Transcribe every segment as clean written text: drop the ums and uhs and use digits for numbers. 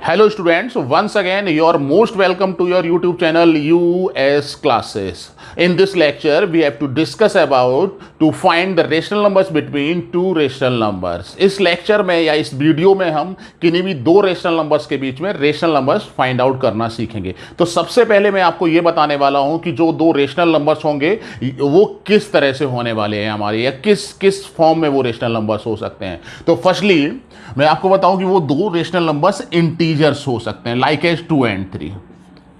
Hello students, once again you are most welcome to your YouTube channel US Classes. In this lecture we have to discuss about to find the rational numbers between two rational numbers. इस lecture में या इस video में हम किन्हीं भी दो rational numbers के बीच में रेशनल नंबर्स फाइंड आउट करना सीखेंगे। तो सबसे पहले मैं आपको ये बताने वाला हूं कि जो दो रेशनल नंबर्स होंगे वो किस तरह से होने वाले हैं हमारे, या किस किस फॉर्म में वो रेशनल नंबर्स हो सकते हैं। तो फर्स्टली मैं आपको बताऊं कि वो दो रेशनल नंबर्स इंटीजर्स हो सकते हैं, like as 2 and 3,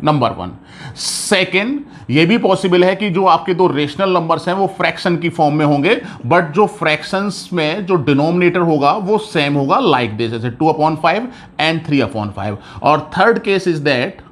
number 1। Second, ये भी पॉसिबल है कि जो आपके दो रेशनल नंबर्स हैं वो फ्रैक्शन की फॉर्म में होंगे, बट जो फ्रैक्शंस में जो डिनोमिनेटर होगा वो सेम होगा, लाइक दिस, जैसे 2/5 and 3/5। और थर्ड केस इज दैट,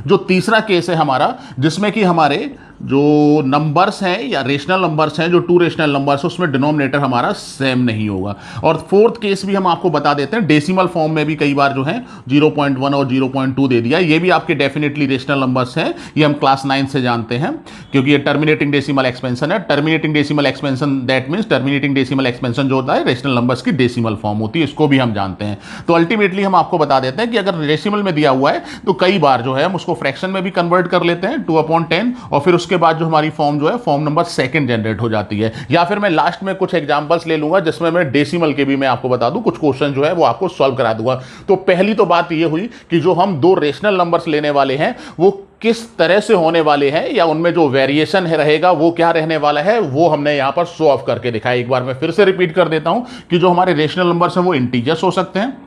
जो तीसरा केस है हमारा, जिसमें कि हमारे जो नंबर्स हैं या रेशनल नंबर्स हैं, जो टू रेशनल नंबर्स है, उसमें डिनोमिनेटर हमारा सेम नहीं होगा। और फोर्थ केस भी हम आपको बता देते हैं, डेसिमल फॉर्म में भी कई बार जो है 0.1 और 0.2 दे दिया। ये भी आपके डेफिनेटली रेशनल नंबर्स हैं, ये हम क्लास 9 से जानते हैं, क्योंकि ये टर्मिनेटिंग डेसिमल एक्सपेंशन है। Terminating decimal expansion that means terminating decimal expansion जो होता है रेशनल नंबर्स की डेसिमल फॉर्म होती है, इसको भी हम जानते हैं। तो अल्टीमेटली हम आपको बता देते हैं कि अगर डेसिमल में दिया हुआ है तो कई बार जो है हम उसको फ्रैक्शन में भी कन्वर्ट कर लेते हैं 2/10, और फिर उसके बाद जो हमारी फॉर्म जो है फॉर्म नंबर सेकंड जनरेट हो जाती है। या फिर मैं लास्ट में कुछ एग्जांपल्स ले लूंगा जिसमें मैं डेसिमल के भी मैं आपको बता दूं, कुछ क्वेश्चन जो है वो आपको सॉल्व करा दूंगा। तो पहली तो बात ये हुई कि जो हम दो रेशनल नंबर्स लेने वाले हैं वो किस तरह से होने वाले हैं, या उनमें जो वेरिएशन है रहेगा वो क्या रहने वाला है, वो हमने यहां पर शो ऑफ करके दिखाया। एक बार मैं फिर से रिपीट कर देता हूं कि जो हमारे रेशनल नंबर्स हैं वो इंटीजर्स हो सकते हैं,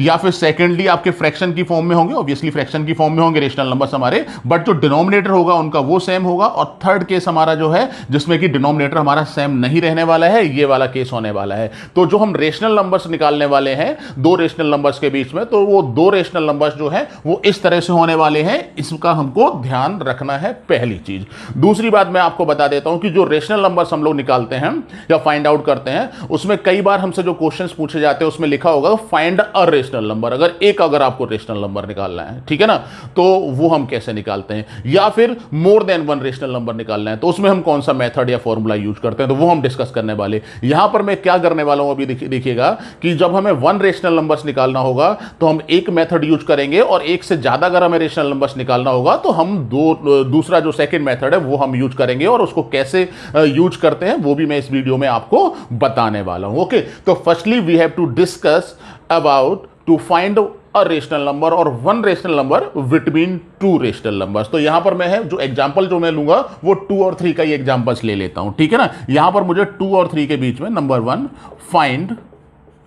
या फिर सेकेंडली आपके फ्रैक्शन की फॉर्म में होंगे, ऑब्वियसली फ्रैक्शन की फॉर्म में होंगे रेशनल नंबर्स हमारे, बट जो डिनोमिनेटर होगा उनका वो सेम होगा। और थर्ड केस हमारा जो है जिसमें कि डिनोमिनेटर हमारा सेम नहीं रहने वाला है, ये वाला केस होने वाला है। तो जो हम रेशनल नंबर्स निकालने वाले हैं दो रेशनल नंबर्स के बीच में, तो वो दो रेशनल नंबर्स जो है वो इस तरह से होने वाले हैं, इसका हमको ध्यान रखना है, पहली चीज। दूसरी बात मैं आपको बता देता हूं कि जो रेशनल नंबर्स हम लोग निकालते हैं या फाइंड आउट करते हैं, उसमें कई बार हमसे जो क्वेश्चंस पूछे जाते हैं उसमें लिखा होगा फाइंड अ रेशनल नंबर। अगर आपको रेशनल नंबर निकालना है, ठीक है ना, तो वो हम कैसे निकालते हैं, या फिर more than one rational number निकालना है तो उसमें हम कौन सा मेथड या फॉर्मूला यूज करते हैं, तो वो हम डिस्कस करने वाले। यहां पर मैं क्या करने वाला हूं अभी देखिएगा कि जब हमें वन रेशनल नंबर्स निकालना होगा तो हम एक मेथड यूज करेंगे, और एक से ज्यादा अगर हमें रेशनल नंबर्स निकालना होगा तो हम दूसरा जो सेकंड मेथड है वो हम यूज करेंगे, और उसको कैसे यूज करते हैं वो भी मैं इस वीडियो में आपको बताने वाला हूं। ओके, तो firstly we have to discuss about to find a rational number or one rational number between two rational numbers. तो यहां पर मैं है जो एग्जांपल जो मैं लूंगा वो 2 और 3 का ही एग्जांपल्स ले लेता हूं, ठीक है ना। यहां पर मुझे 2 और 3 के बीच में नंबर 1 फाइंड,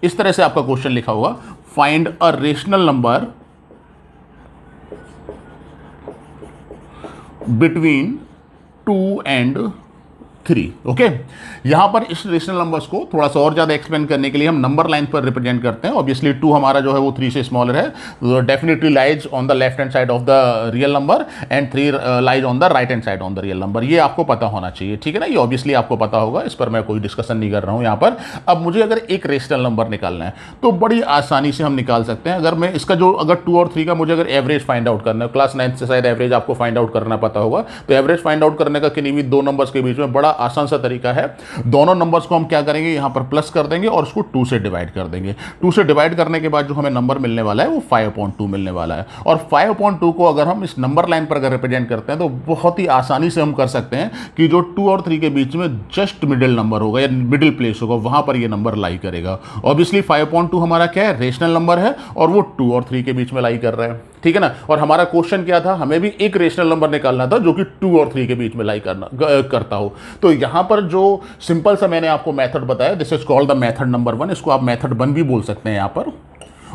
इस तरह से आपका क्वेश्चन लिखा होगा, find a rational number between 2 and 3। Okay, यहां पर इस रेशनल नंबर्स को थोड़ा सा और ज्यादा एक्सप्लेन करने के लिए हम नंबर लाइन पर रिप्रेजेंट करते हैं। ऑब्वियसली 2 हमारा जो है वो 3 से स्मॉलर है, definitely lies on the left hand side of the real number, and 3 lies on the right hand side on the real number. ये आपको पता होना चाहिए, ठीक है ना, ये ऑब्वियसली आपको पता होगा, इस पर मैं कोई डिस्कशन नहीं कर रहा हूं यहां पर। अब मुझे अगर एक रेशनल नंबर निकालना है तो बड़ी आसानी से हम निकाल सकते हैं। अगर मैं इसका जो अगर 2 और 3 का मुझे अगर एवरेज फाइंड आउट करना है, क्लास 9 से शायद एवरेज आपको फाइंड आउट करना पता होगा, तो एवरेज फाइंड आउट करने का किन्हीं भी दो नंबर्स के बीच में बड़ा आसान सा तरीका है। दोनों नंबर्स को हम क्या करेंगे, यहां पर प्लस कर देंगे और उसको 2 से डिवाइड कर देंगे। 2 से डिवाइड करने के बाद जो हमें नंबर मिलने वाला है वो 5/2 मिलने वाला है। और 5/2 को अगर हम इस नंबर लाइन पर अगर रिप्रेजेंट करते हैं तो बहुत ही आसानी से हम कर सकते हैं कि जो 2 और 3 के बीच में जस्ट मिडिल नंबर होगा या मिडिल प्लेस होगा, वहां पर ये नंबर लाई करेगा। ऑब्वियसली 5/2 हमारा क्या है, रेशनल नंबर है, और वो 2 और 3 के बीच में लाई कर रहा है, ठीक है ना। और हमारा क्वेश्चन क्या था, हमें भी एक रेशनल नंबर निकालना था जो कि 2 और 3 के बीच में लाई करता हो। तो यहां पर जो सिंपल सा मैंने आपको मेथड बताया, this is called the method number 1, इसको आप मेथड 1 भी बोल सकते हैं। यहां पर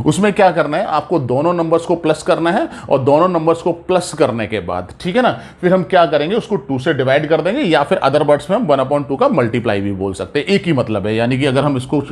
उसमें क्या करना है, आपको दोनों नंबर्स को प्लस करना है, और दोनों नंबर्स को प्लस करने के बाद, ठीक है ना, फिर हम क्या करेंगे, उसको 2 से डिवाइड कर देंगे, या फिर अदर वर्ड्स में हम 1/2 का मल्टीप्लाई भी बोल सकते हैं, एक ही मतलब है। यानी कि अगर हम इसको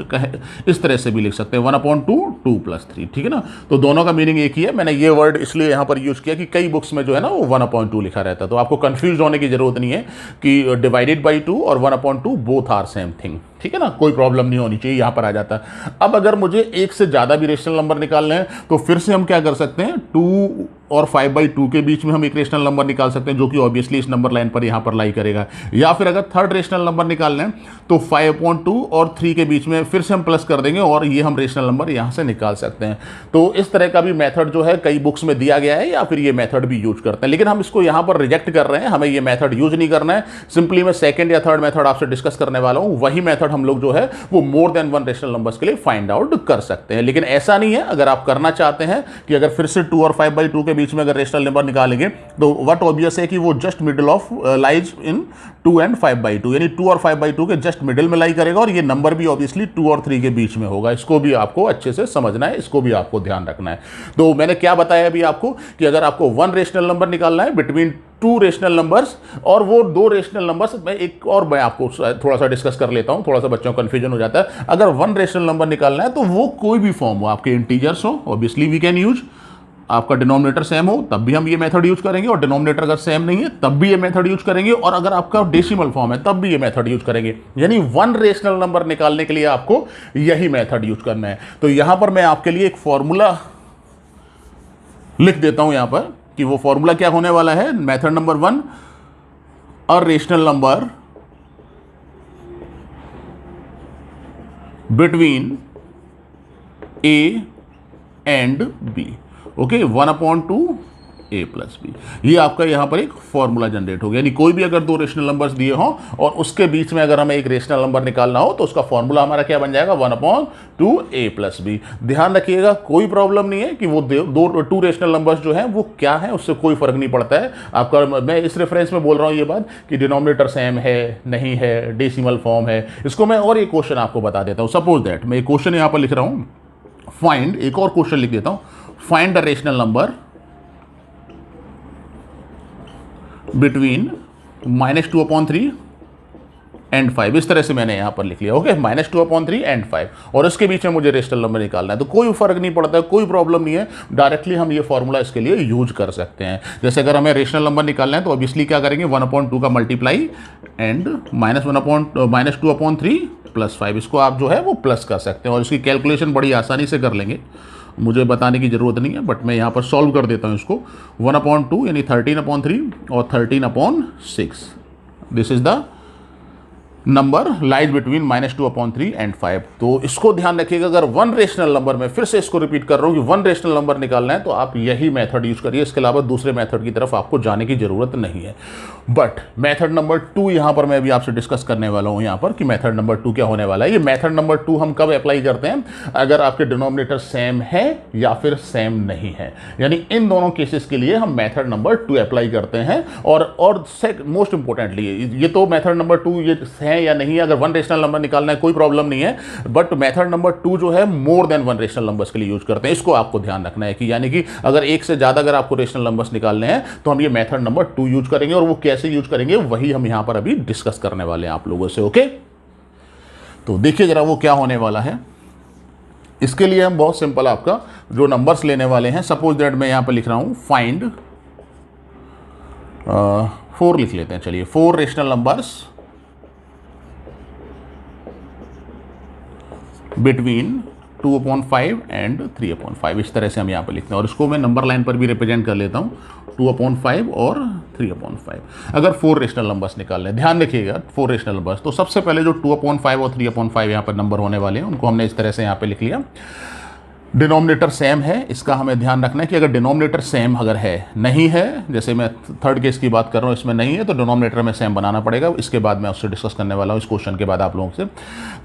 इस तरह से भी लिख सकते हैं 1/2 2 + 3, ठीक है ना। तो दोनों का मीनिंग एक ही है। मैंने ये वर्ड इसलिए यहां पर यूज किया कि कई बुक्स में जो है ना वो 1/2 लिखा रहता है, तो आपको कंफ्यूज होने की जरूरत नहीं है कि डिवाइडेड बाई 2 और 1/2 बोथ आर सेम थिंग, ठीक है ना, कोई प्रॉब्लम नहीं होनी चाहिए, यहां पर आ जाता है। अब अगर मुझे एक से ज्यादा भी रेशनल नंबर निकालने हैं तो फिर से हम क्या कर सकते हैं, 2 और 5/2 के बीच में हम एक रेशनल नंबर निकाल सकते हैं, जो कि ऑब्वियसली इस नंबर लाइन पर यहाँ पर लाई करेगा। या फिर अगर थर्ड रेशनल नंबर निकालना है तो 5/2 और 3 के बीच में फिर से हम प्लस कर देंगे और ये हम रेशनल नंबर यहाँ से निकाल सकते हैं। तो इस तरह का भी मेथड जो है कई बुक्स में दिया गया है, या फिर ये मेथड भी यूज करते हैं, लेकिन हम इसको यहाँ पर रिजेक्ट कर रहे हैं। हमें ये मेथड यूज नहीं करना है। सिंपली मैं सेकंड या थर्ड मेथड आपसे डिस्कस करने वाला हूँ। वही मेथड हम लोग जो है वो more than one rational numbers के लिए फाइंड आउट कर सकते हैं। लेकिन ऐसा नहीं है, अगर आप करना चाहते हैं कि अगर फिर से 2 और 5/2 के बीच में अगर रेशनल नंबर निकालेंगे तो व्हाट ऑब्वियस है कि वो just middle of lies in 2 and 5/2, यानी 2 और 5/2 के जस्ट मिडिल में लाई करेगा, और ये नंबर भी ऑब्वियसली 2 और 3 के बीच में होगा। इसको भी आपको अच्छे से समझना है, इसको भी आपको ध्यान रखना है। तो मैंने क्या बताया अभी आपको कि अगर आपको वन रेशनल नंबर निकालना है बिटवीन 2 रेशनल नंबर्स, और वो 2 रेशनल नंबर्स मैं आपको थोड़ा सा डिस्कस कर लेता हूं, थोड़ा सा बच्चों को कंफ्यूजन हो जाता है। अगर वन रेशनल नंबर निकालना है तो वो कोई भी फॉर्म हो, आपके इंटीजर्स हो, ऑब्वियसली वी कैन यूज, आपका डिनोमिनेटर सेम हो तब भी हम ये मेथड यूज करेंगे, और डिनोमिनेटर अगर सेम नहीं है तब भी ये मेथड यूज करेंगे, और अगर आपका डेसिमल फॉर्म है तब भी ये मेथड यूज करेंगे। यानी वन रेशनल नंबर निकालने के लिए आपको यही मेथड यूज करना है। तो यहां पर मैं आपके लिए एक फॉर्मूला लिख देता हूं यहां पर कि वो फॉर्मूला क्या होने वाला है। Method number 1, a rational number between A and B, okay, 1/2 a plus B. ये आपका यहां पर एक फॉर्मूला जनरेट हो गया। यानी कोई भी अगर 2 रेशनल नंबर्स दिए हों और उसके बीच में अगर हमें एक रेशनल नंबर निकालना हो तो उसका फॉर्मूला हमारा क्या बन जाएगा, 1/2 a प्लस बी। ध्यान रखिएगा, कोई प्रॉब्लम नहीं है कि वो 2 रेशनल नंबर्स जो हैं वो क्या है, उससे कोई फर्क नहीं पड़ता है आपका। मैं इस रेफरेंस में बोल रहा हूं ये बात कि डिनोमिनेटर सेम है नहीं है, डेसिमल फॉर्म है। इसको मैं और एक क्वेश्चन आपको बता देता हूं। सपोज दैट मैं एक क्वेश्चन यहां पर लिख रहा हूं, फाइंड, एक और क्वेश्चन लिख देता हूं, find the rational number between -2/3 and 5। इस तरह से मैंने यहां पर लिख लिया, ओके, -2/3 एंड 5, और इसके बीच में मुझे रेशनल नंबर निकालना है। तो कोई फर्क नहीं पड़ता है, कोई प्रॉब्लम नहीं है, डायरेक्टली हम ये फॉर्मूला इसके लिए यूज कर सकते हैं। जैसे अगर हमें रेशनल नंबर निकालना है तो ऑब्वियसली क्या करेंगे, 1/2 का मल्टीप्लाई एंड -2/3 प्लस 5, इसको आप जो है वो प्लस कर सकते हैं, और इसकी कैलकुलेशन बड़ी आसानी से कर लेंगे, मुझे बताने की ज़रूरत नहीं है, बट मैं यहाँ पर सॉल्व कर देता हूँ इसको। 1/2 यानी 13/3 और 13/6, this is the number lies between -2/3 and 5। तो इसको ध्यान रखिएगा, अगर वन रेशनल नंबर में, फिर से इसको रिपीट कर रहा हूं कि वन रेशनल नंबर निकालना है तो आप यही मेथड यूज करिए, इसके अलावा दूसरे मेथड की तरफ आपको जाने की जरूरत नहीं है। बट मेथड नंबर 2 यहां पर मैं अभी आपसे डिस्कस करने वाला हूं, यहां पर कि मेथड नंबर 2 क्या होने वाला है। ये मेथड नंबर 2 हम कब अप्लाई करते हैं, अगर आपके डिनोमिनेटर सेम है या फिर सेम नहीं है, यानी इन दोनों केसेस के लिए हम मेथड नंबर 2 अप्लाई करते हैं। और मोस्ट इंपॉर्टेंटली, ये तो मेथड नंबर 2 ये है या नहीं है, अगर वन रेशनल नंबर निकालना है कोई प्रॉब्लम नहीं है, बट मेथड नंबर 2 जो है more than one rational numbers के लिए यूज करते हैं। इसको आपको ध्यान रखना है कि यानी कि अगर एक से ज्यादा अगर आपको रेशनल नंबर्स निकालने हैं तो हम ये मेथड नंबर 2 यूज करेंगे, और वो कैसे यूज करेंगे वही हम यहां पर अभी डिस्कस करने वाले हैं आप लोगों से, ओके। तो देखिए जरा वो क्या होने वाला है। इसके लिए हम बहुत सिंपल आपका जो नंबर्स लेने वाले हैं, सपोज दैट मैं यहां पर लिख रहा हूं फाइंड 4 लिख लेते हैं, चलिए 4 रेशनल नंबर्स बिटवीन 2/5 एंड 3/5, इस तरह से हम यहाँ पर लिखते हैं, और इसको मैं नंबर लाइन पर भी रिप्रेजेंट कर लेता हूँ, 2/5 और 3/5। अगर 4 रेशनल नंबर्स निकाल लें, ध्यान रखिएगा 4 रेशनल नंबर्स, तो सबसे पहले जो 2/5 और 3/5 यहाँ पर नंबर होने वाले हैं उनको हमने इस तरह से यहाँ पे लिख लिया। डिनोमिनेटर सेम है, इसका हमें ध्यान रखना है कि अगर डिनोमिनेटर सेम अगर है, नहीं है, जैसे मैं थर्ड केस की बात कर रहा हूँ, इसमें नहीं है तो डिनोमिनेटर में सेम बनाना पड़ेगा। इसके बाद मैं उससे डिस्कस करने वाला हूँ इस क्वेश्चन के बाद आप लोगों से।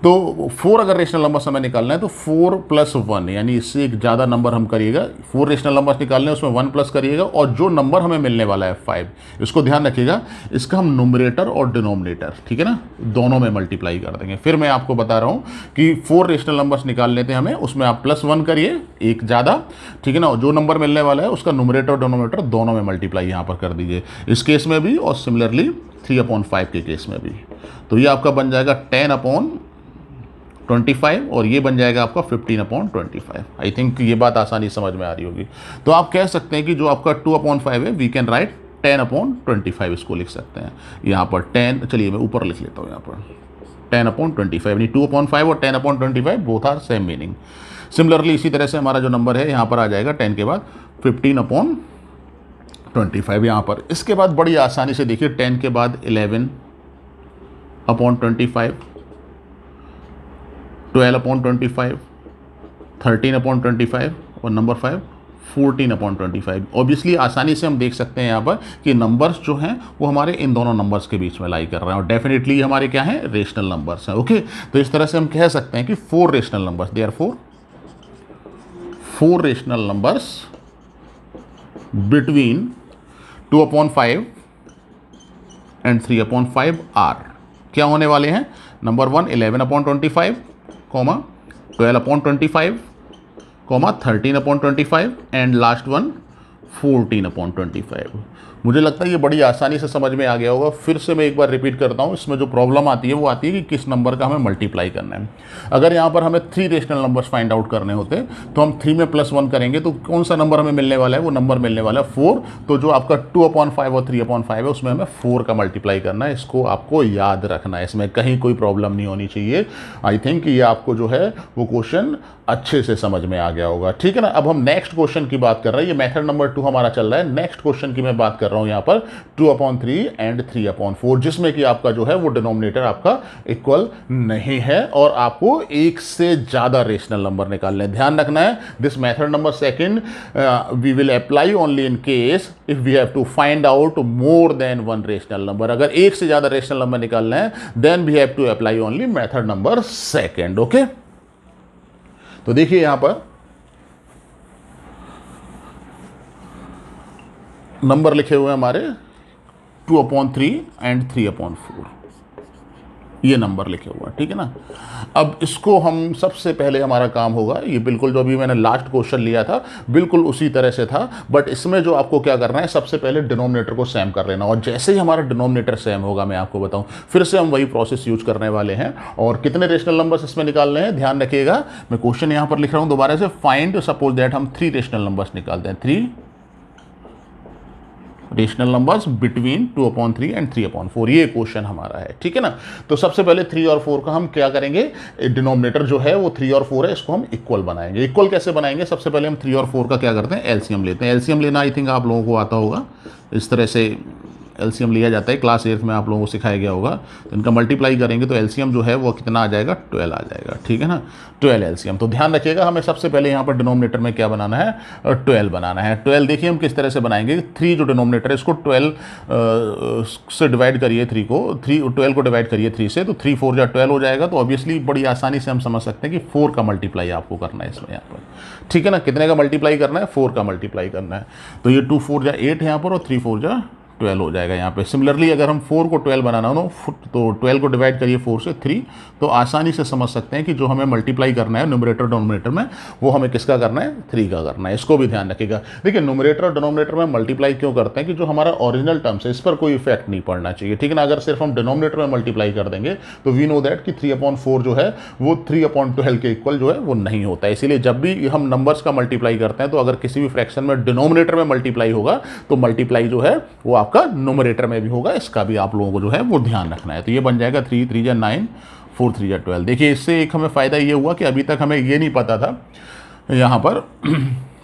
तो 4 अगर रेशनल नंबर हमें निकालना है तो 4 + 1, यानी इससे एक ज़्यादा नंबर हम करिएगा। 4 रेशनल नंबर निकालने हैं उसमें 1 प्लस करिएगा, और जो नंबर हमें मिलने वाला है 5, इसको ध्यान रखिएगा, इसका हम नुमरेटर और डिनोमिनेटर, ठीक है ना, दोनों में मल्टीप्लाई कर देंगे। फिर मैं आपको बता रहा हूँ कि 4 रेशनल नंबर्स निकाल लेते हैं हमें, उसमें आप +1 करिए, एक ज़्यादा, ठीक है ना, जो नंबर मिलने वाला है उसका नुमरेटर और डिनोमिनेटर दोनों में मल्टीप्लाई यहाँ पर कर दीजिए, इस केस में भी और सिमिलरली 3/5 के केस में भी। तो ये आपका बन जाएगा 10/25 और ये बन जाएगा आपका 15/25। आई थिंक ये बात आसानी समझ में आ रही होगी। तो आप कह सकते हैं कि जो आपका 2/5 है, वी कैन राइट 10/25, इसको लिख सकते हैं यहाँ पर 10, चलिए मैं ऊपर लिख लेता हूँ यहाँ पर 10/25, यानी 2/5 और 10/25 both are same meaning. Similarly इसी तरह से हमारा जो नंबर है यहाँ पर आ जाएगा 10 के बाद 25 यहाँ पर। इसके बाद बड़ी आसानी से देखिए 10 के बाद 11/25, 12/25, 13/25 और नंबर 5 14/25। ऑब्वियसली आसानी से हम देख सकते हैं यहाँ पर कि नंबर्स जो हैं वो हमारे इन दोनों नंबर्स के बीच में लाई कर रहे हैं और डेफिनेटली हमारे क्या हैं, रेशनल नंबर्स हैं। ओके, तो इस तरह से हम कह सकते हैं कि 4 rational numbers, therefore 4 rational numbers between 2/5 and 3/5 are क्या होने वाले हैं। Number 1 11/25, 12/25, 13/25 and last one 14/25। मुझे लगता है ये बड़ी आसानी से समझ में आ गया होगा। फिर से मैं एक बार रिपीट करता हूँ, इसमें जो प्रॉब्लम आती है वो आती है कि किस नंबर का हमें मल्टीप्लाई करना है। अगर यहाँ पर हमें 3 रेशनल नंबर्स फाइंड आउट करने होते तो हम 3 में +1 करेंगे तो कौन सा नंबर हमें मिलने वाला है, वो नंबर मिलने वाला है 4। तो जो आपका 2/5 और 3/5 है उसमें हमें 4 का मल्टीप्लाई करना है। इसको आपको याद रखना है, इसमें कहीं कोई प्रॉब्लम नहीं होनी चाहिए। आई थिंक ये आपको जो है वो क्वेश्चन अच्छे से समझ में आ गया होगा। ठीक है ना। अब हम नेक्स्ट क्वेश्चन की बात कर रहे हैं। ये मेथड नंबर 2 हमारा चल रहा है। नेक्स्ट क्वेश्चन की मैं बात कर रहा हूँ यहाँ पर 2/3 एंड 3/4, जिसमें कि आपका जो है वो डिनोमिनेटर आपका इक्वल नहीं है और आपको एक से ज़्यादा रेशनल नंबर निकालने हैं। ध्यान रखना है, this method number 2 we will apply only in case if we have to find out more than 1 rational number. अगर एक से ज़्यादा रेशनल नंबर निकालना है then we have to apply only method number 2। Okay, तो देखिए यहां पर नंबर लिखे हुए हैं हमारे 2/3 एंड 3/4, ये नंबर लिखे हुआ है। ठीक है ना। अब इसको हम सबसे पहले हमारा काम होगा, ये बिल्कुल जो अभी मैंने लास्ट क्वेश्चन लिया था बिल्कुल उसी तरह से था, बट इसमें जो आपको क्या करना है, सबसे पहले डिनोमिनेटर को सेम कर लेना। और जैसे ही हमारा डिनोमिनेटर सेम होगा, मैं आपको बताऊं, फिर से हम वही प्रोसेस यूज करने वाले हैं। और कितने रेशनल नंबर्स इसमें निकालने हैं ध्यान रखिएगा। मैं क्वेश्चन यहां पर लिख रहा हूं दोबारा से, फाइंड सपोज दैट हम 3 रेशनल नंबर्स निकालते हैं, 3 रेशनल नंबर्स बिटवीन 2/3 एंड 3/4, ये क्वेश्चन हमारा है। ठीक है ना। तो सबसे पहले 3 और 4 का हम क्या करेंगे, डिनोमिनेटर जो है वो 3 और 4 है, इसको हम इक्वल बनाएंगे। इक्वल कैसे बनाएंगे, सबसे पहले हम 3 और 4 का क्या करते हैं, एलसीएम लेते हैं। एलसीएम लेना आई थिंक आप लोगों को आता होगा, इस तरह से एलसीएम लिया जाता है, क्लास 8 में आप लोगों को सिखाया गया होगा। तो इनका मल्टीप्लाई करेंगे तो एलसीएम जो है वो कितना आ जाएगा, 12 आ जाएगा। ठीक है ना, 12 एलसीएम। तो ध्यान रखिएगा, हमें सबसे पहले यहाँ पर डिनोमिनेटर में क्या बनाना है, 12 बनाना है। 12 देखिए हम किस तरह से बनाएंगे, 3 जो डिनोमिनेटर है इसको 12 से डिवाइड करिए, 12 को डिवाइड करिए 3 से, तो 3 4 जा 12 हो जाएगा। तो ऑब्वियसली बड़ी आसानी से हम समझ सकते हैं कि 4 का मल्टीप्लाई आपको करना है इसमें यहाँ पर। ठीक है ना, कितने का मल्टीप्लाई करना है, 4 का मल्टीप्लाई करना है। तो ये 2 4 जा 8 है यहाँ पर और 3 4 जा 12 हो जाएगा यहाँ पे। सिमिलरली अगर हम 4 को 12 बनाना हो तो 12 को डिवाइड करिए 4 से 3, तो आसानी से समझ सकते हैं कि जो हमें मल्टीप्लाई करना है न्यूमरेटर डिनोमिनेटर में, वो हमें किसका करना है, 3 का करना है। इसको भी ध्यान रखिएगा। देखिए न्यूमरेटर और डिनोमिनेटर में मल्टीप्लाई क्यों करते हैं कि जो हमारा ओरिजिनल टर्म्स है इस पर कोई इफेक्ट नहीं पड़ना चाहिए। ठीक है ना। अगर सिर्फ हम डिनोमिनेटर में मल्टीप्लाई कर देंगे तो वी नो दैट कि 3/4 जो है वो 3/12 के इक्वल जो है वो नहीं होता है। इसीलिए जब भी हम नंबर्स का मल्टीप्लाई करते हैं तो अगर किसी भी फ्रैक्शन में डिनोमिनेटर में मल्टीप्लाई होगा तो मल्टीप्लाई जो है वो आपका न्यूमरेटर में भी होगा। इसका भी आप लोगों को जो है वो ध्यान रखना है। तो ये बन जाएगा 3 3 जा 9, 4 3 जा 12। देखिए इससे एक हमें फ़ायदा ये हुआ कि अभी तक हमें ये नहीं पता था यहाँ पर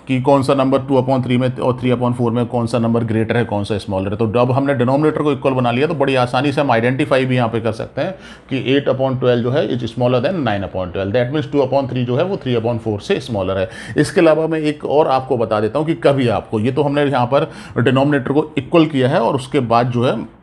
कि कौन सा नंबर 2/3 में और 3/4 में कौन सा नंबर ग्रेटर है, कौन सा स्मॉलर है। तो जब हमने डिनोमिनेटर को इक्वल बना लिया तो बड़ी आसानी से हम आइडेंटिफाई भी यहाँ पे कर सकते हैं कि 8/12 जो है is smaller than 9/12। That means 2/3 जो है वो 3/4 से स्मॉलर है। इसके अलावा मैं एक और आपको बता देता हूँ कि कभी आपको, ये तो हमने यहाँ पर डिनोमिनेटर को इक्वल किया है और उसके बाद जो है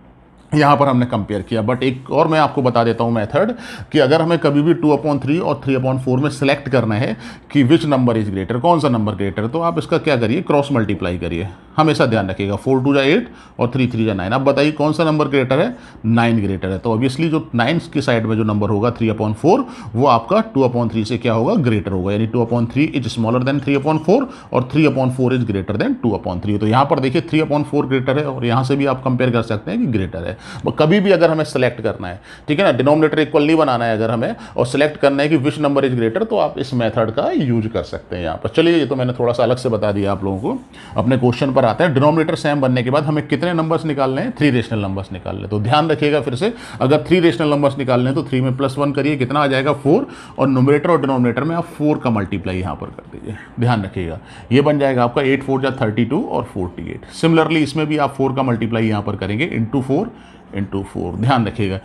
यहाँ पर हमने कंपेयर किया, बट एक और मैं आपको बता देता हूँ मेथड कि अगर हमें कभी भी 2/3 और 3/4 में सेलेक्ट करना है कि विच नंबर इज ग्रेटर, कौन सा नंबर ग्रेटर, तो आप इसका क्या करिए, क्रॉस मल्टीप्लाई करिए। हमेशा ध्यान रखिएगा, 4 2 जा 8 और 3 3 जा 9। अब बताइए कौन सा नंबर ग्रेटर है, 9 ग्रेटर है। तो ऑब्वियसली जो 9 की साइड में जो नंबर होगा 3/4 वो आपका 2/3 से क्या होगा, ग्रेटर होगा। यानी 2/3 इज स्मॉलर देन 3/4 और 3/4 इज ग्रेटर देन 2/3। तो यहाँ पर देखिए 3/4 ग्रेटर है और यहाँ से भी आप कंपेयर कर सकते हैं कि ग्रेटर है। कभी भी अगर हमें सेलेक्ट करना है, ठीक है ना, डिनोमिनेटर इक्वल नहीं बनाना है अगर हमें, और सेलेक्ट करना है कि विच नंबर इज ग्रेटर, तो आप इस मेथड का यूज कर सकते हैं यहाँ पर। चलिए ये तो मैंने थोड़ा सा अलग से बता दिया आप लोगों को। अपने क्वेश्चन पर आता है डिनोमिनेटर सेम बनने के बाद हमें कितने नंबर्स निकालने हैं, 3 रेशनल नंबर्स निकालने हैं। तो ध्यान रखिएगा फिर से, अगर 3 रेशनल नंबर्स निकालने हैं तो 3 में +1 करिए, कितना आ जाएगा 4, और न्यूमरेटर और डिनोमिनेटर में आप 4 का मल्टीप्लाई यहाँ पर कर दीजिए। ध्यान रखिएगा ये बन जाएगा आपका 8 4 जा 32 और 48। सिमिलरली इसमें भी आप 4 का मल्टीप्लाई यहाँ पर करेंगे, इंटू 4। ध्यान रखिएगा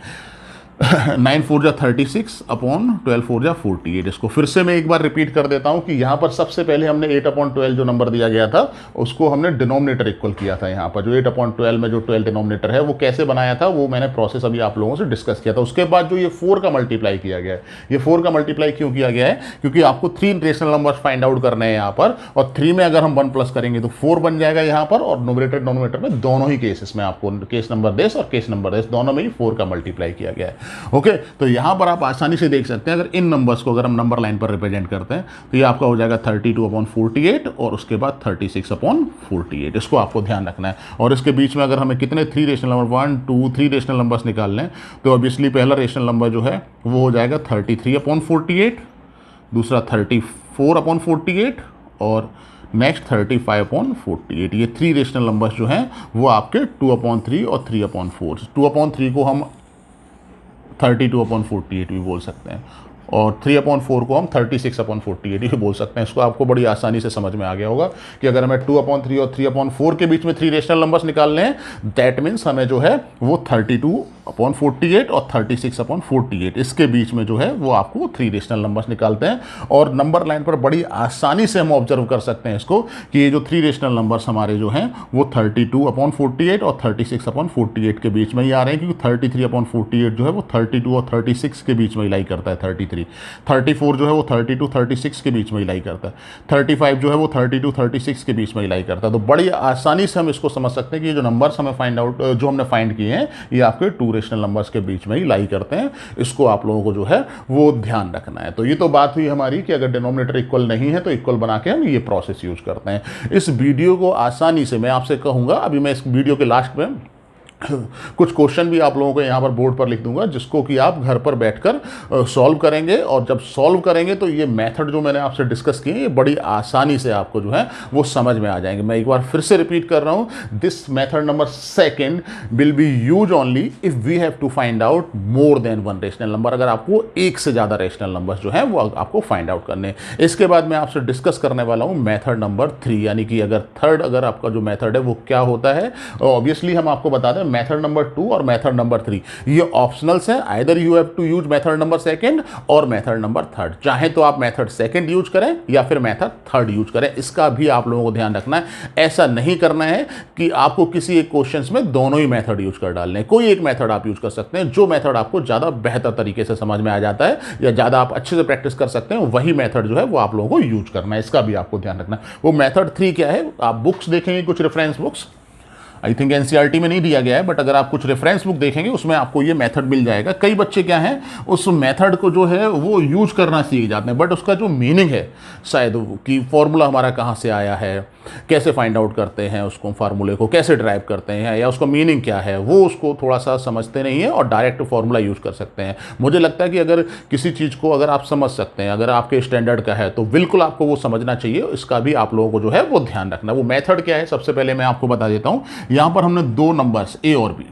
9 4 जा 36 अपॉन 12 4 जा 48। इसको फिर से मैं एक बार रिपीट कर देता हूं कि यहां पर सबसे पहले हमने 8/12 जो नंबर दिया गया था उसको हमने डिनोमिनेटर इक्वल किया था। यहां पर जो 8/12 में जो 12 डिनोमिनेटर है वो कैसे बनाया था वो मैंने प्रोसेस अभी आप लोगों से डिस्कस किया था। उसके बाद जो ये 4 का मल्टीप्लाई किया गया है, ये 4 का मल्टीप्लाई क्यों किया गया है, क्योंकि आपको 3 रेशनल नंबर्स फाइंड आउट करने हैं यहाँ पर, और 3 में अगर हम 1 प्लस करेंगे तो 4 बन जाएगा यहाँ पर, और न्यूमरेटर डिनोमिनेटर में दोनों ही केसेस में आपको केस नंबर देश और केस नंबर देश दोनों में ही 4 का मल्टीप्लाई किया गया है। ओके, तो यहां पर आप आसानी से देख सकते हैं, अगर इन नंबर्स को अगर हम नंबर लाइन पर रिप्रेजेंट करते हैं तो ये आपका हो जाएगा 32/48 और उसके बाद 36/48। इसको आपको ध्यान रखना है। और इसके बीच में अगर हमें कितने 3 रेशनल नंबर 1 2 3 रेशनल नंबर्स निकालने हैं तो ऑब्वियसली पहला रेशनल नंबर जो है वो हो जाएगा 33/48, दूसरा 34/48 और नेक्स्ट 35/48। ये 3 रेशनल नंबर्स जो हैं वो आपके 2/3 और 3/4। 2/3 को हम 32/48 भी बोल सकते हैं और 3/4 को हम 36/48 भी बोल सकते हैं। इसको आपको बड़ी आसानी से समझ में आ गया होगा कि अगर हमें 2/3 और 3/4 के बीच में 3 रेशनल नंबर्स निकालने हैं, दैट मीन्स हमें जो है वो 32/48 और 36/48 इसके बीच में जो है वो आपको 3 रेशनल नंबर्स निकालते हैं। और नंबर लाइन पर बड़ी आसानी से हम ऑब्जर्व कर सकते हैं इसको कि ये जो 3 रेशनल नंबर्स हमारे जो हैं वो 32/48 और 36/48 के बीच में ही आ रहे हैं, क्योंकि 33/48 जो है वो 32 और 36 के बीच में लाई करता है। 34 जो है वो 32 36 के बीच में ही लाई करता है। 35 जो है वो 32 36 के बीच में ही लाई करता है। तो बड़ी आसानी से हम इसको समझ सकते हैं कि ये जो नंबर्स हमें जो हमने फाइंड किए हैं ये आपके 2 रेशनल नंबर्स के बीच में ही लाई करते हैं। इसको आप लोगों को जो है वो ध्यान रखना है। तो ये तो बात हुई हमारी कि अगर डिनोमिनेटर इक्वल नहीं है तो इक्वल बना के हम ये प्रोसेस यूज करते हैं। इस वीडियो को आसानी से मैं आपसे कहूँगा, अभी मैं इस वीडियो के लास्ट में कुछ क्वेश्चन भी आप लोगों को यहाँ पर बोर्ड पर लिख दूंगा जिसको कि आप घर पर बैठकर सॉल्व करेंगे, और जब सॉल्व करेंगे तो ये मेथड जो मैंने आपसे डिस्कस किए ये बड़ी आसानी से आपको जो है वो समझ में आ जाएंगे। मैं एक बार फिर से रिपीट कर रहा हूँ, this method number 2 will be use only if we have to find out more than 1 rational number. अगर आपको एक से ज़्यादा रेशनल नंबर जो है वो आपको फाइंड आउट करने हैं। इसके बाद मैं आपसे डिस्कस करने वाला हूँ मेथड नंबर 3, यानी कि अगर आपका जो मेथड है वो क्या होता है। ऑब्वियसली हम आपको बता दें मेथड नंबर 2 और मेथड नंबर 3 ये ऑप्शनल्स हैं। Either you have to use method number 2 और मेथड नंबर 3। चाहे तो आप मेथड 2 यूज करें या फिर मेथड 3 यूज करें, इसका भी आप लोगों को ध्यान रखना है। ऐसा नहीं करना है कि आपको किसी एक क्वेश्चंस में दोनों ही मेथड यूज कर डालने हैं। कोई एक मेथड आप यूज कर सकते हैं, जो मेथड आपको ज़्यादा बेहतर तरीके से समझ में आ जाता है या ज़्यादा आप अच्छे से प्रैक्टिस कर सकते हैं, वही मेथड जो है वो आप लोगों को यूज करना है। इसका भी आपको ध्यान रखना है। वो मेथड 3 क्या है, आप बुक्स देखेंगे, कुछ reference books, I think NCERT में नहीं दिया गया है, बट अगर आप कुछ रेफरेंस बुक देखेंगे उसमें आपको ये मेथड मिल जाएगा। कई बच्चे क्या हैं उस मेथड को जो है वो यूज करना सीख जाते हैं, बट उसका जो मीनिंग है शायद कि फॉर्मूला हमारा कहाँ से आया है, कैसे फाइंड आउट करते हैं उसको, फार्मूले को कैसे ड्राइव करते हैं या उसका मीनिंग क्या है, वो उसको थोड़ा सा समझते नहीं है और डायरेक्ट फार्मूला यूज कर सकते हैं। मुझे लगता है कि अगर किसी चीज़ को अगर आप समझ सकते हैं, अगर आपके स्टैंडर्ड का है, तो बिल्कुल आपको वो समझना चाहिए। इसका भी आप लोगों को जो है वो ध्यान रखना। वो मेथड क्या है सबसे पहले मैं आपको बता देता हूँ। यहाँ पर हमने 2 नंबर्स ए और बी,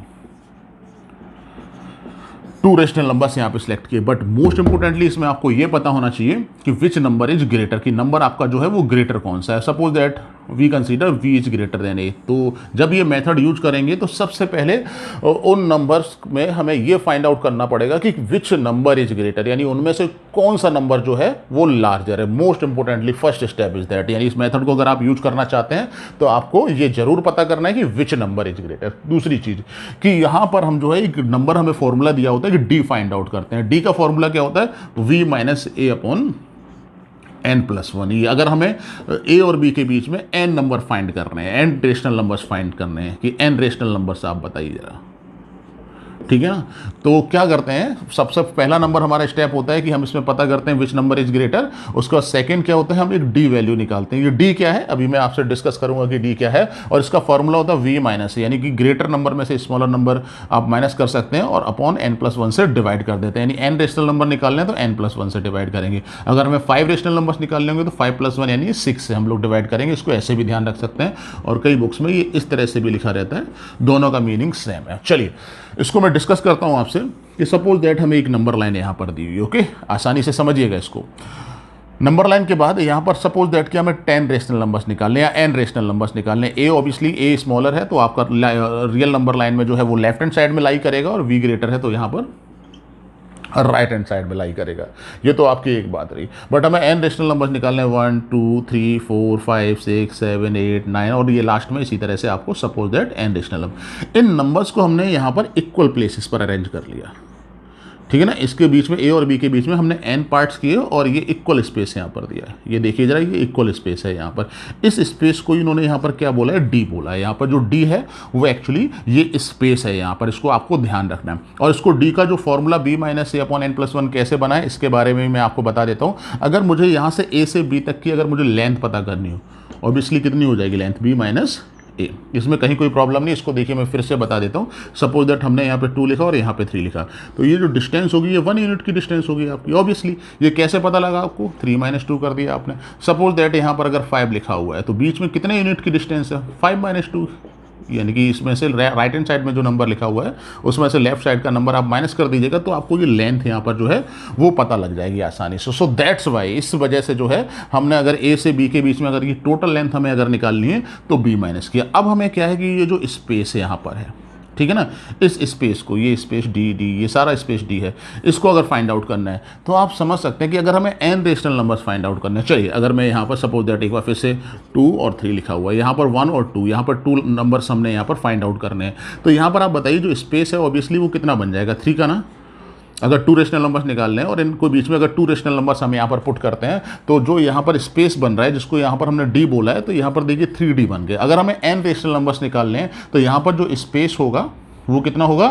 2 रेशनल नंबर्स यहाँ पे सिलेक्ट किए, बट मोस्ट इंपोर्टेंटली इसमें आपको ये पता होना चाहिए कि विच नंबर इज ग्रेटर, कि नंबर आपका जो है वो ग्रेटर कौन सा है। Suppose that we consider v is greater than a. तो जब ये मेथड यूज करेंगे तो सबसे पहले उन नंबर्स में हमें ये फाइंड आउट करना पड़ेगा कि विच नंबर इज ग्रेटर, यानी उनमें से कौन सा नंबर जो है वो लार्जर है। Most importantly first step is that, यानी इस मेथड को अगर आप यूज करना चाहते हैं तो आपको ये जरूर पता करना है कि विच नंबर इज ग्रेटर। दूसरी चीज कि यहाँ पर हम जो है एक नंबर हमें फॉर्मूला दिया होता है कि डी फाइंड आउट करते हैं। डी का फॉर्मूला क्या होता है, we minus A upon n+1। ये अगर हमें ए और बी के बीच में n नंबर फाइंड करने हैं, n रेशनल नंबर्स फाइंड करने हैं, कि n रेशनल नंबर्स आप बताइए जरा। ठीक है ना। तो क्या करते हैं, सबसे पहला नंबर हमारा स्टेप होता है कि हम इसमें पता करते हैं विच नंबर इज ग्रेटर। उसके बाद सेकंड क्या होता है, हम एक डी वैल्यू निकालते हैं। ये डी क्या है अभी मैं आपसे डिस्कस करूंगा कि डी क्या है, और इसका फॉर्मूला होता है वी माइनस, यानी कि ग्रेटर नंबर में से स्मॉलर नंबर आप माइनस कर सकते हैं और अपॉन n+1 से डिवाइड कर देते हैं। यानी n रेशनल नंबर निकालने हैं तो n+1 से डिवाइड करेंगे। अगर हमें 5 रेशनल नंबर्स निकालने होंगे तो 5+1 यानी 6 से हम लोग डिवाइड करेंगे। इसको ऐसे भी ध्यान रख सकते हैं, और कई बुक्स में ये इस तरह से भी लिखा रहता है, दोनों का मीनिंग सेम है। चलिए इसको मैं डिस्कस करता हूं आपसे कि सपोज दैट हमें एक नंबर लाइन यहां पर दी हुई, ओके, आसानी से समझिएगा इसको। नंबर लाइन के बाद यहां पर सपोज दैट कि हमें 10 रेशनल नंबर्स निकालने या n रेशनल नंबर्स निकालने। ए ऑब्वियसली ए स्मॉलर है तो आपका रियल नंबर लाइन में जो है वो लेफ्ट हैंड साइड में लाई करेगा, और वी ग्रेटर है तो यहां पर राइट हैंड साइड में लाई करेगा। ये तो आपकी एक बात रही, बट हमें n रेशनल नंबर्स निकालने हैं 1 2 3 4 5 6 7 8 9, और ये लास्ट में इसी तरह से आपको suppose that n rational number. In numbers को हमने यहाँ पर इक्वल प्लेसेस पर अरेंज कर लिया, ठीक है ना। इसके बीच में a और b के बीच में हमने n पार्ट्स किए और ये इक्वल स्पेस यहाँ पर दिया है। ये देखिए जरा, ये इक्वल स्पेस है यहाँ पर। इस स्पेस को इन्होंने यहाँ पर क्या बोला है, d बोला है। यहाँ पर जो d है वो एक्चुअली ये स्पेस है यहाँ पर, इसको आपको ध्यान रखना है। और इसको d का जो फॉर्मूला b माइनस a/n+1 कैसे बना है इसके बारे में मैं आपको बता देता हूँ। अगर मुझे यहाँ से a से b तक की अगर मुझे लेंथ पता करनी हो, ऑब्वियसली कितनी हो जाएगी लेंथ, b माइनस ए, इसमें कहीं कोई प्रॉब्लम नहीं। इसको देखिए मैं फिर से बता देता हूँ। सपोज दैट हमने यहाँ पे 2 लिखा और यहाँ पे 3 लिखा, तो ये जो डिस्टेंस होगी ये 1 यूनिट की डिस्टेंस होगी आपकी। ऑब्वियसली ये कैसे पता लगा आपको, 3 - 2 कर दिया आपने। सपोज दैट यहाँ पर अगर 5 लिखा हुआ है तो बीच में कितने यूनिट की डिस्टेंस है, 5 - 2, यानी कि इसमें से राइट हैंड साइड में जो नंबर लिखा हुआ है उसमें से लेफ्ट साइड का नंबर आप माइनस कर दीजिएगा, तो आपको ये लेंथ यहाँ पर जो है वो पता लग जाएगी आसानी से। सो दैट्स वाई, इस वजह से जो है हमने अगर a से b के बीच में अगर ये टोटल लेंथ हमें अगर निकालनी है तो b माइनस किया। अब हमें क्या है कि ये जो स्पेस यहाँ पर है, ठीक है ना, इस स्पेस को, ये स्पेस d ये सारा स्पेस d है, इसको अगर फाइंड आउट करना है तो आप समझ सकते हैं कि अगर हमें n rational numbers find out करने चाहिए, अगर मैं यहाँ पर सपोज दैट एक बार फिर से 2 और 3 लिखा हुआ है, यहाँ पर 1 और 2, यहाँ पर 2 नंबर्स हमने यहाँ पर फाइंड आउट करने हैं, तो यहाँ पर आप बताइए जो स्पेस है ऑब्वियसली वो कितना बन जाएगा, 3 का ना। अगर 2 रेशनल नंबर्स निकालने हैं और इनको बीच में अगर 2 रेशनल नंबर्स हम यहाँ पर पुट करते हैं तो जो यहाँ पर स्पेस बन रहा है जिसको यहाँ पर हमने d बोला है, तो यहाँ पर देखिए 3d बन गए। अगर हमें n रेशनल नंबर्स निकालने हैं तो यहाँ पर जो स्पेस होगा वो कितना होगा,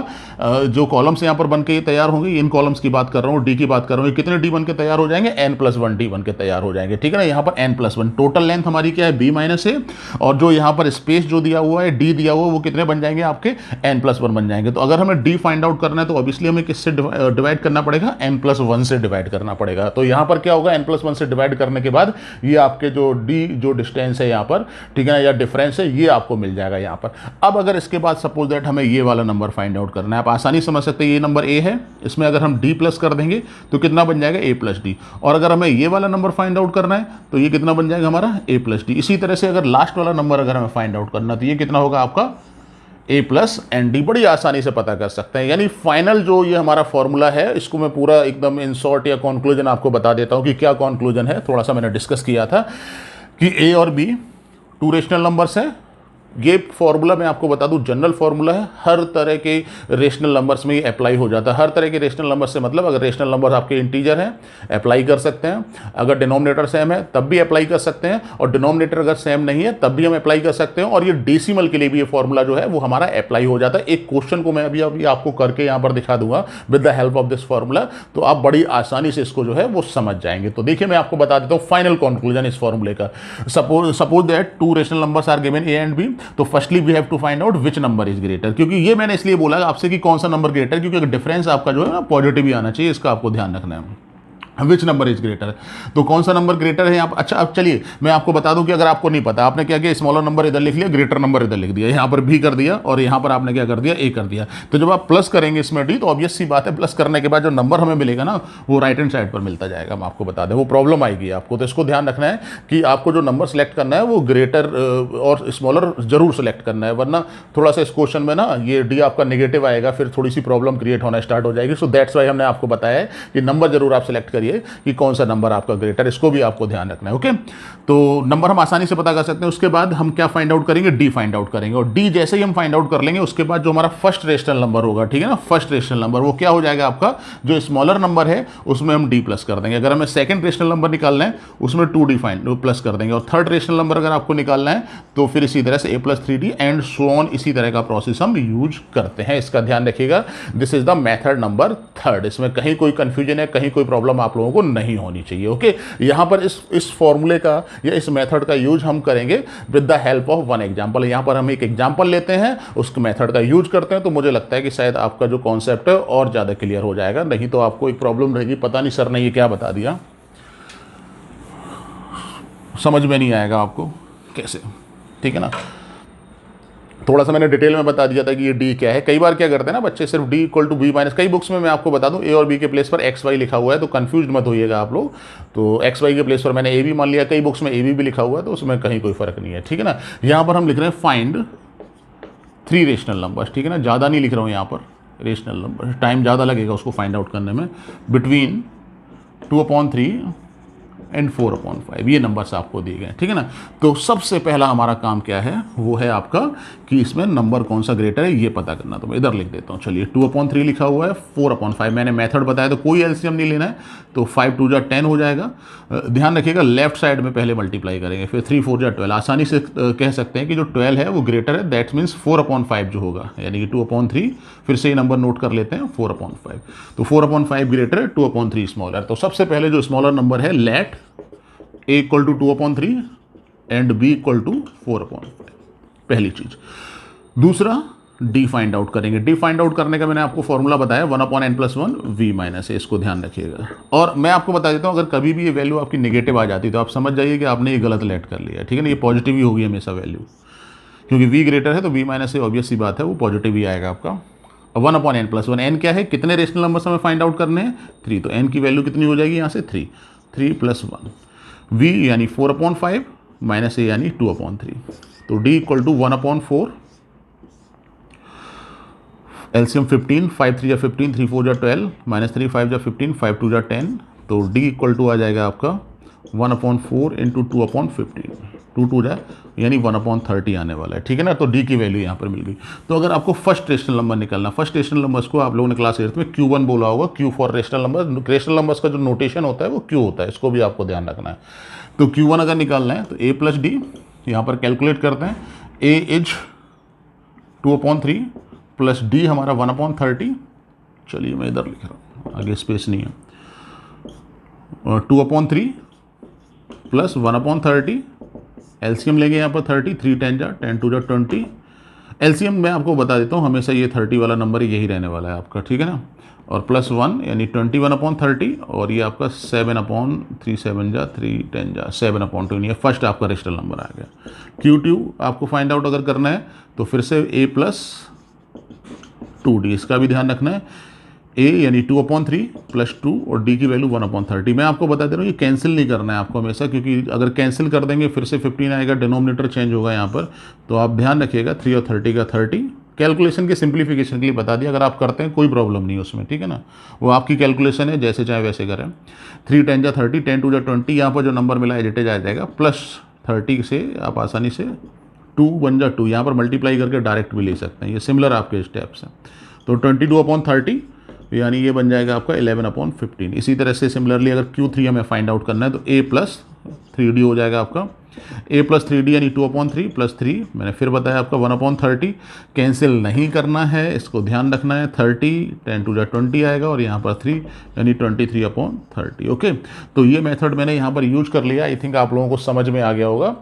जो कॉलम्स यहाँ पर बन के तैयार होंगे, इन कॉलम्स की बात कर रहा हूँ, डी की बात कर रहा हूँ, कितने डी बन के तैयार हो जाएंगे, n+1 डी बन के तैयार हो जाएंगे, ठीक है ना। यहाँ पर n+1 टोटल लेंथ हमारी क्या है, b माइनस ए, और जो यहाँ पर स्पेस जो दिया हुआ है d दिया हुआ है वो कितने बन जाएंगे आपके, n+1 बन जाएंगे। तो अगर हमें d फाइंड आउट करना है तो ऑब्वियसली हमें किससे डिवाइड करना पड़ेगा, n+1 से डिवाइड करना पड़ेगा। तो यहाँ पर क्या होगा, n+1 से डिवाइड करने के बाद ये आपके जो d जो डिस्टेंस है यहाँ पर, ठीक है ना, या डिफरेंस है, ये आपको मिल जाएगा यहाँ पर। अब अगर इसके बाद सपोज दैट हमें ये वाला नंबर फाइंड आउट करना है, आप आसानी समझ सकते हैं, ये नंबर a है, इसमें अगर हम d प्लस कर देंगे तो कितना बन जाएगा, a+d। और अगर हमें ये वाला नंबर फाइंड आउट करना है तो ये कितना बन जाएगा हमारा, a+d। इसी तरह से अगर लास्ट वाला नंबर अगर हमें फाइंड आउट करना तो ये कितना होगा आपका, a+nd। बड़ी आसानी से पता कर सकते हैं। यानी फाइनल जो ये हमारा फॉर्मूला है, इसको मैं पूरा एकदम इन शॉर्ट या कंक्लूजन आपको बता देता हूँ कि क्या कंक्लूजन है। थोड़ा सा मैंने डिस्कस किया था कि a और b 2 रेशनल नंबर्स हैं। ये फॉर्मूला मैं आपको बता दूं जनरल फॉर्मूला है, हर तरह के रेशनल नंबर्स में ये अप्लाई हो जाता है। हर तरह के रेशनल नंबर से मतलब अगर रेशनल नंबर आपके इंटीजर हैं अप्लाई कर सकते हैं, अगर डिनोमिनेटर सेम है तब भी अप्लाई कर सकते हैं, और डिनोमिनेटर अगर सेम नहीं है तब भी हम अप्लाई कर सकते हैं। और ये डेसिमल के लिए भी ये फॉर्मूला जो है वो हमारा अप्लाई हो जाता है। एक क्वेश्चन को मैं अभी आपको करके यहाँ पर दिखा दूंगा with the help of this formula, तो आप बड़ी आसानी से इसको जो है वो समझ जाएंगे। तो देखिए मैं आपको बता देता हूँ फाइनल कंक्लूजन इस फॉर्मूले का। Suppose that 2 rational numbers are given a and b, तो firstly we have to find out which number is greater. क्योंकि ये मैंने इसलिए बोला आपसे कि कौन सा नंबर ग्रेटर, क्योंकि डिफरेंस आपका जो है ना पॉजिटिव ही आना चाहिए, इसका आपको ध्यान रखना है। विच नंबर इज ग्रेटर, तो कौन सा नंबर ग्रेटर है यहाँ पर। अच्छा अब चलिए मैं आपको बता दूं कि अगर आपको नहीं पता, आपने क्या किया, स्मॉलर नंबर इधर लिख लिया, ग्रेटर नंबर इधर लिख दिया, यहाँ पर b कर दिया और यहाँ पर आपने क्या कर दिया, a कर दिया। तो जब आप प्लस करेंगे इसमें d, तो ऑब्वियस सी बात है प्लस करने के बाद जो नंबर हमें मिलेगा ना वो राइट हैंड साइड पर मिलता जाएगा। हम आपको बता दें वो प्रॉब्लम आएगी आपको, तो इसको ध्यान रखना है कि आपको जो नंबर सेलेक्ट करना है वो ग्रेटर और स्मॉलर जरूर सेलेक्ट करना है, वरना थोड़ा सा इस क्वेश्चन में ना ये d आपका नेगेटिव आएगा, फिर थोड़ी सी प्रॉब्लम क्रिएट होना स्टार्ट हो जाएगी। सो दैट्स वाई हमने आपको बताया है कि नंबर जरूर आप सेलेक्ट करिए। करिए कि कौन सा नंबर आपका ग्रेटर, इसको भी आपको ध्यान रखना है। ओके, तो नंबर हम आसानी से पता कर सकते हैं। उसके बाद हम क्या फाइंड आउट करेंगे, डी फाइंड आउट करेंगे, और डी जैसे ही हम फाइंड आउट कर लेंगे उसके बाद जो हमारा फर्स्ट रेशनल नंबर होगा, ठीक है ना, फर्स्ट रेशनल नंबर वो क्या हो जाएगा, आपका जो स्मॉलर नंबर है उसमें हम डी प्लस कर देंगे। अगर हमें सेकंड रेशनल नंबर निकालना है उसमें 2d फाइंड प्लस कर देंगे, और थर्ड रेशनल नंबर अगर आपको निकालना है तो फिर इसी तरह से a+3d एंड सो ऑन, इसी तरह का प्रोसेस हम यूज करते हैं। इसका ध्यान रखिएगा, this is the method number third. इसमें कहीं कोई कंफ्यूजन है, कहीं कोई प्रॉब्लम आप लोगों को नहीं होनी चाहिए। ओके, यहां पर इस फॉर्मूले का या इस मेथड का यूज हम करेंगे with the help of one example. यहां पर हम एक एग्जांपल लेते हैं, उस मेथड का यूज करते हैं, तो मुझे लगता है कि शायद आपका जो कॉन्सेप्ट है और ज्यादा क्लियर हो जाएगा। नहीं तो आपको एक प्रॉब्लम रहेगी, पता नहीं सर ने ये क्या बता दिया, समझ में नहीं आएगा आपको कैसे, ठीक है ना। थोड़ा सा मैंने डिटेल में बता दिया था कि ये डी क्या है। कई बार क्या करते हैं ना बच्चे, सिर्फ D equal to B minus, कई बुक्स में मैं आपको बता दूं ए और बी के प्लेस पर एक्स वाई लिखा हुआ है, तो कंफ्यूज मत होइएगा आप लोग। तो एक्स वाई के प्लेस पर मैंने ए बी मान लिया, कई बुक्स में ए बी भी लिखा हुआ है, तो उसमें कहीं कोई फर्क नहीं है, ठीक है ना। यहाँ पर हम लिख रहे हैं फाइंड 3 रेशनल नंबर्स, ठीक है ना, ज़्यादा नहीं लिख रहा हूँ यहाँ पर रेशनल नंबर, टाइम ज़्यादा लगेगा उसको फाइंड आउट करने में, बिटवीन 2/3 एंड 4/5 ये नंबर्स आपको दिए गए, ठीक है ना। तो सबसे पहला हमारा काम क्या है, वो है आपका कि इसमें नंबर कौन सा ग्रेटर है ये पता करना। तो मैं इधर लिख देता हूँ, चलिए 2/3 लिखा हुआ है, 4/5 मैंने मेथड बताया, तो कोई एलसीएम नहीं लेना है, तो 5 2 10 हो जाएगा। ध्यान रखिएगा लेफ्ट साइड में पहले मल्टीप्लाई करेंगे, फिर 3 4 12, आसानी से कह सकते हैं कि जो 12 है वो ग्रेटर है, दैट मीन्स 4/5 जो होगा, यानी कि 2/3, फिर से ये नंबर नोट कर लेते हैं 4/5, तो 4/5 ग्रेटर है, 2/3 स्मॉलर। तो सबसे पहले जो स्मॉलर नंबर है, let a equal to 2/3 and b equal to 4/5, पहली चीज। दूसरा d फाइंड आउट करेंगे। d फाइंड आउट करने का मैंने आपको फॉर्मूला बताया 1/n+1 v माइनस है, इसको ध्यान रखिएगा। और मैं आपको बता देता हूँ, अगर कभी भी ये वैल्यू आपकी नेगेटिव आ जाती है तो आप समझ जाइए कि आपने ये गलत लेट कर लिया, ठीक है ना। ये पॉजिटिव ही होगी हमेशा वैल्यू, क्योंकि v ग्रेटर है तो v माइनस से ऑब्वियस सी बात है वो पॉजिटिव ही आएगा आपका। 1/n+1, n क्या है, कितने रेशनल नंबर हमें फाइंड आउट करने हैं, 3, तो n की वैल्यू कितनी हो जाएगी यहाँ से 3 + 1, v यानी 4/5 माइनस a यानी 2/3, तो d equal to 1/4, LCM 15, 5 3 15, 3 4 12, minus 3 5 15, 5 2 10, तो d इक्वल टू आ जाएगा आपका 1/4 इंटू 2/15, 2 2 यानी 1/30 आने वाला है, ठीक है ना। तो d की वैल्यू यहाँ पर मिल गई। तो अगर आपको फर्स्ट रेशनल नंबर निकालना, फर्स्ट रेशनल नंबर्स को आप लोगों ने क्लास 8 में Q1 बोला होगा, Q for rational number. Rational numbers का जो नोटेशन होता है वो Q होता है, इसको भी आपको ध्यान रखना है। तो Q1 अगर निकालना है तो a+d, यहाँ पर कैलकुलेट करते हैं, a इज 2/3 प्लस d हमारा 1/30, चलिए मैं इधर लिख रहा हूँ, आगे स्पेस नहीं है, और 2/3 प्लस 1/30, एलसीएम लेंगे यहाँ पर 30, 3 10 10 2 20, एलसीएम मैं आपको बता देता हूँ हमेशा ये 30 वाला नंबर यही रहने वाला है आपका, ठीक है ना, और +1 यानी 21/30, और ये आपका 7/3 7 3 10 7/2, ये फर्स्ट आपका रेशनल नंबर आ गया। Q2 आपको फाइंड आउट अगर करना है तो फिर से a+2d, इसका भी ध्यान रखना है, a यानी 2/3 + 2 और d की वैल्यू 1/30। मैं आपको बता दे रहा हूँ ये कैंसिल नहीं करना है आपको हमेशा, क्योंकि अगर कैंसिल कर देंगे फिर से 15 आएगा, डिनोमिनेटर चेंज होगा यहाँ पर, तो आप ध्यान रखिएगा 3 और 30 का 30, कैलकुलेशन के सिंप्लीफिकेशन के लिए बता दिया, अगर आप करते हैं कोई प्रॉब्लम नहीं उसमें, ठीक है ना, वो आपकी कैलकुलेशन है, जैसे चाहे वैसे करें। 3 10 30, 10 2 20, यहाँ पर जो नंबर मिला है एडिटेज आ जाएगा, +30 से आप आसानी से 2 1 2, यहाँ पर मल्टीप्लाई करके डायरेक्ट भी ले सकते हैं, ये सिमिलर आपके स्टेप्स हैं। तो 22/30 यानी ये बन जाएगा आपका 11/15। इसी तरह से सिमिलरली अगर Q3 हमें फाइंड आउट करना है तो a+3d हो जाएगा आपका, a+3d यानी 2/3 + 3, मैंने फिर बताया आपका 1/30, कैंसिल नहीं करना है, इसको ध्यान रखना है, 30 10 2 20 आएगा, और यहाँ पर 3 यानी 23/30। ओके, तो ये मेथड मैंने यहाँ पर यूज कर लिया। आई थिंक आप लोगों को समझ में आ गया होगा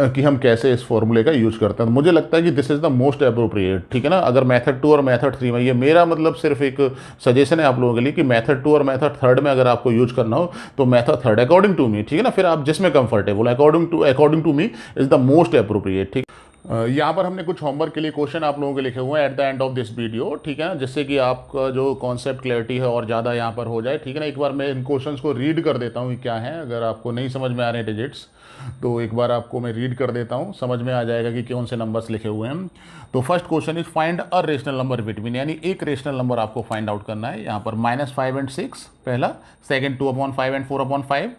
कि हम कैसे इस फॉर्मूले का यूज करते हैं। मुझे लगता है कि this is the most appropriate, ठीक है ना। अगर मेथड 2 और मेथड 3 में, ये मेरा मतलब सिर्फ एक सजेशन है आप लोगों के लिए कि मेथड 2 और मेथड 3 में अगर आपको यूज करना हो तो मेथड 3 अकॉर्डिंग टू मी, ठीक है ना, फिर आप जिसमें comfortable, according to me is the most appropriate, ठीक। यहाँ पर हमने कुछ होमवर्क के लिए क्वेश्चन आप लोगों के लिखे हुए हैं at the end of this video, ठीक है ना, जिससे कि आपका जो कॉन्सेप्ट क्लैरिटी है और ज़्यादा यहाँ पर हो जाए, ठीक है ना। एक बार मैं इन क्वेश्चंस को रीड कर देता हूँ कि क्या है, अगर आपको नहीं समझ में आ रहे हैं डिजिट्स तो एक बार आपको मैं रीड कर देता हूँ, समझ में आ जाएगा कि कौन से नंबर्स लिखे हुए हैं। तो first question is find a rational number between, यानी एक रेशनल नंबर आपको फाइंड आउट करना है। यहाँ पर -5 एंड 6 पहला, second 2/5 and 4/5,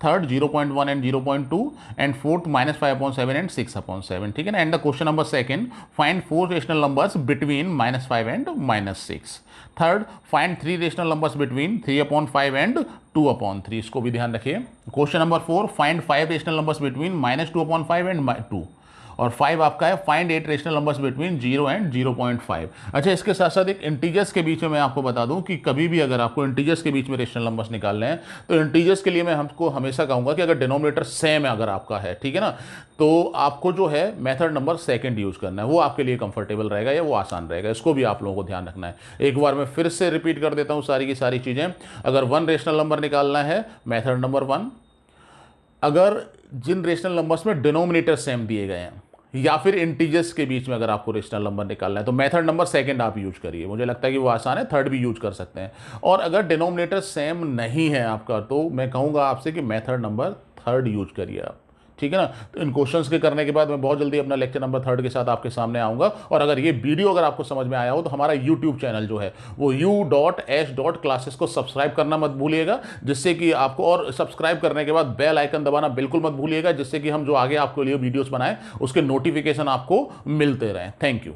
third 0.1 and 0.2, and fourth -5/7 and 6/7, ठीक है ना। And the question number second, find 4 rational numbers between -5 and -6। Third, find 3 rational numbers between 3/5 and 2/3, इसको भी ध्यान रखिए। Question number 4, find 5 rational numbers between -2/5 and 2। और 5 आपका है, find 8 rational numbers between 0 and 0.5। अच्छा, इसके साथ साथ एक इंटीजर्स के बीच में मैं आपको बता दूं कि कभी भी अगर आपको इंटीजर्स के बीच में रेशनल नंबर्स निकालने हैं तो इंटीजर्स के लिए मैं हमको हमेशा कहूंगा कि अगर डिनोमिनेटर सेम है अगर आपका है, ठीक है ना, तो आपको जो है मेथड नंबर सेकंड यूज करना है, वो आपके लिए कंफर्टेबल रहेगा या वो आसान रहेगा। इसको भी आप लोगों को ध्यान रखना है। एक बार मैं फिर से रिपीट कर देता हूं सारी की सारी चीजें। अगर 1 रेशनल नंबर निकालना है, मेथड नंबर 1। अगर जिन रेशनल नंबर्स में डिनोमिनेटर सेम दिए गए हैं या फिर इंटीजर्स के बीच में अगर आपको रेशनल नंबर निकालना है तो मेथड नंबर सेकंड आप यूज करिए, मुझे लगता है कि वो आसान है, थर्ड भी यूज कर सकते हैं। और अगर डिनोमिनेटर सेम नहीं है आपका तो मैं कहूंगा आपसे कि मेथड नंबर थर्ड यूज करिए आप, ठीक है ना। तो इन क्वेश्चंस के करने के बाद मैं बहुत जल्दी अपना लेक्चर नंबर 3 के साथ आपके सामने आऊंगा। और अगर ये वीडियो अगर आपको समझ में आया हो तो हमारा यूट्यूब चैनल जो है वो u.s.classes को सब्सक्राइब करना मत भूलिएगा, जिससे कि आपको, और सब्सक्राइब करने के बाद बेल आइकन दबाना बिल्कुल मत भूलिएगा, जिससे कि हम जो आगे आपके लिए वीडियोस बनाएं उसके नोटिफिकेशन आपको मिलते रहें। Thank you.